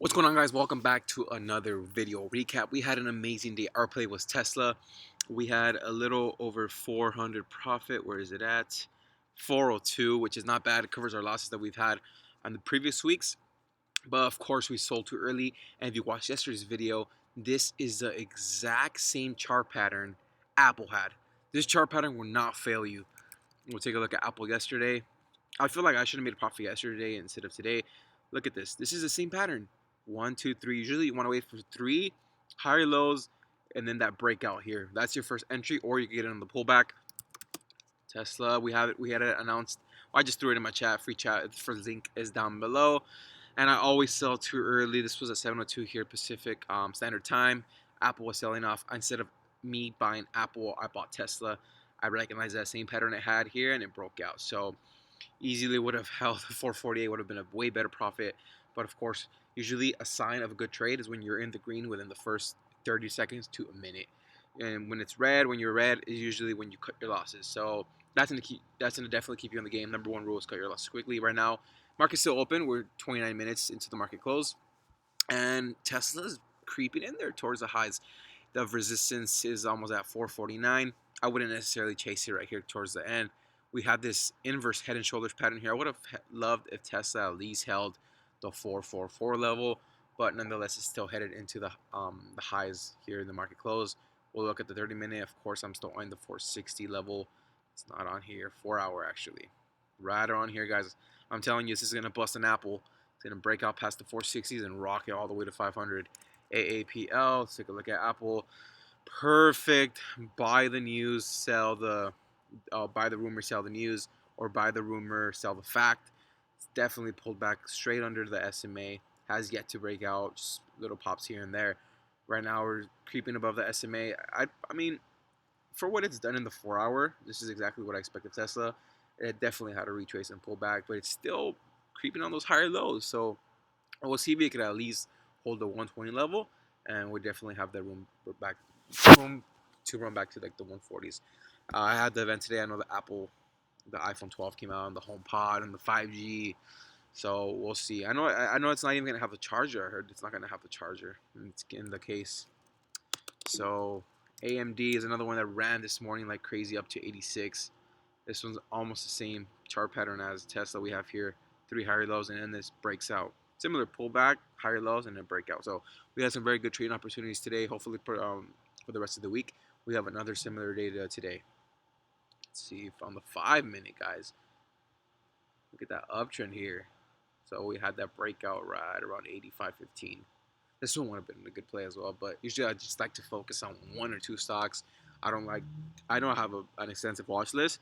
What's going on, guys? Welcome back to another video recap. We had an amazing day. Our play was Tesla. We had a little over 400 profit. Where is it at? 402, which is not bad. It covers our losses that we've had on the previous weeks. But of course, we sold too early. And if you watched yesterday's video, this is the exact same chart pattern Apple had. This chart pattern will not fail you. We'll take a look at Apple yesterday. I feel like I should have made a profit yesterday instead of today. Look at this. This is the same pattern. One, two, three. Usually you want to wait for three higher lows and then that breakout here. That's your first entry, or you can get it on the pullback. Tesla, we have it. We had it announced. Well, I just threw it in my chat. Free chat. The first link is down below. And I always sell too early. This was at 7:02 here Pacific Standard Time. Apple was selling off. Instead of me buying Apple, I bought Tesla. I recognized that same pattern it had here, and it broke out. So easily would have held 448, would have been a way better profit. But of course, usually a sign of a good trade is when you're in the green within the first 30 seconds to a minute. And when it's red, when you're red, is usually when you cut your losses. So that's gonna definitely keep you in the game. Number one rule is cut your losses quickly. Right now, market's still open. We're 29 minutes into the market close, and Tesla's creeping in there towards the highs. The resistance is almost at 449. I wouldn't necessarily chase it right here towards the end. We have this inverse head and shoulders pattern here. I would have loved if Tesla at least held the 444 level, but nonetheless, it's still headed into the highs here in the market close. We'll look at the 30-minute. Of course, I'm still on the 460 level. It's not on here. 4-hour actually. Right on here, guys. I'm telling you, this is gonna bust an apple. It's gonna break out past the 460s and rock it all the way to 500. AAPL. Let's take a look at Apple. Perfect. Buy the news, sell the buy the rumor, sell the news, or buy the rumor, sell the fact. It's definitely pulled back straight under the SMA. Has yet to break out. Just little pops here and there. Right now we're creeping above the SMA. I mean, for what it's done in the 4-hour, this is exactly what I expect of Tesla. It definitely had a retrace and pull back, but it's still creeping on those higher lows. So we'll see if it could at least hold the 120 level, and we definitely have the room to run back to like the 140s. I had the event today. I know the iPhone 12 came out, and the HomePod, and the 5G. So we'll see. I know it's not even gonna have the charger. I heard it's not gonna have the charger. It's in the case. So AMD is another one that ran this morning like crazy up to 86. This one's almost the same chart pattern as Tesla we have here. Three higher lows, and then this breaks out. Similar pullback, higher lows, and then breakout. So we had some very good trading opportunities today. Hopefully for the rest of the week, we have another similar data today. Let's see if on the 5-minute, guys. Look at that uptrend here. So we had that breakout right around 85.15. This one would have been a good play as well, but usually I just like to focus on one or two stocks. I don't have an extensive watch list,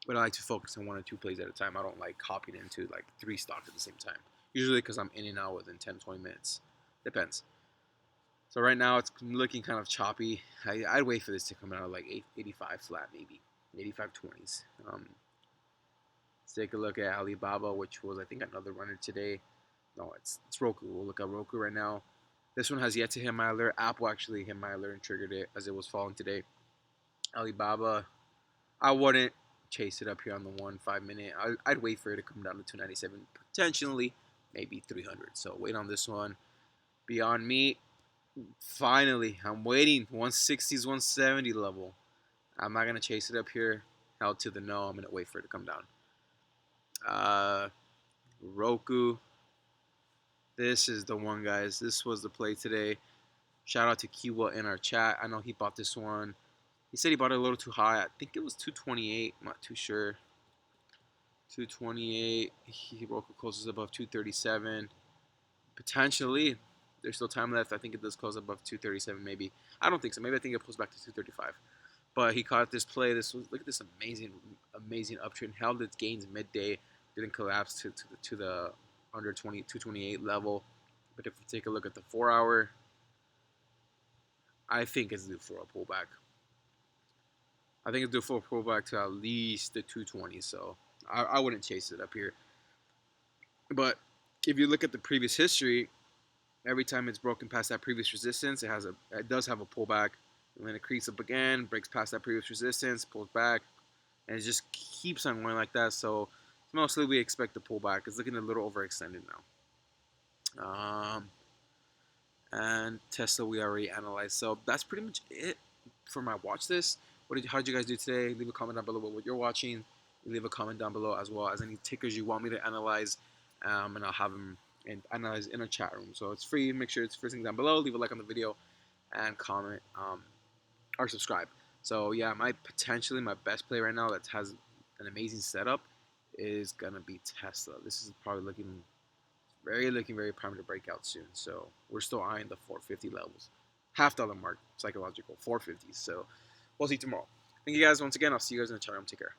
but I like to focus on one or two plays at a time. I don't like copying into like three stocks at the same time. Usually because I'm in and out within 10 20 minutes. Depends. So right now it's looking kind of choppy. I'd wait for this to come out like 85 flat, maybe 85.20s. Let's take a look at Alibaba, which was I think another runner today. No, it's Roku. We'll look at Roku right now. This one has yet to hit my alert. Apple actually hit my alert and triggered it as it was falling today. Alibaba, I wouldn't chase it up here on the 5-minute. I'd wait for it to come down to 297, potentially maybe 300. So wait on this one. Beyond Meat, finally, I'm waiting. 160s, 170 level. I'm not gonna chase it up here. Held to the no. I'm gonna wait for it to come down. Roku. This is the one, guys. This was the play today. Shout out to Kiwa in our chat. I know he bought this one. He said he bought it a little too high. I think it was 228. I'm not too sure. 228. Roku closes above 237. Potentially. There's still time left. I think it does close above 237 maybe. I don't think so. Maybe I think it pulls back to 235. But he caught this play. Look at this amazing uptrend. Held its gains midday. Didn't collapse to the under 228 level. But if we take a look at the 4-hour, I think it's due for a pullback. I think it's due for a pullback to at least the 220. So I wouldn't chase it up here. But if you look at the previous history, every time it's broken past that previous resistance, it does have a pullback. And then it creeps up again, breaks past that previous resistance, pulls back, and it just keeps on going like that. So mostly we expect the pullback. It's looking a little overextended now. and Tesla we already analyzed. So that's pretty much it for my watch list. How did you guys do today? Leave a comment down below what you're watching. Leave a comment down below as well as any tickers you want me to analyze, and I'll have them and analyze in our chat room. So it's free. Make sure it's first thing down below. Leave a like on the video and comment or subscribe. So yeah, potentially my best play right now that has an amazing setup is gonna be Tesla. This is probably looking very prime to break out soon. So we're still eyeing the 450 levels. $half mark, psychological 450s. So we'll see tomorrow. Thank you guys once again. I'll see you guys in the chat room. Take care.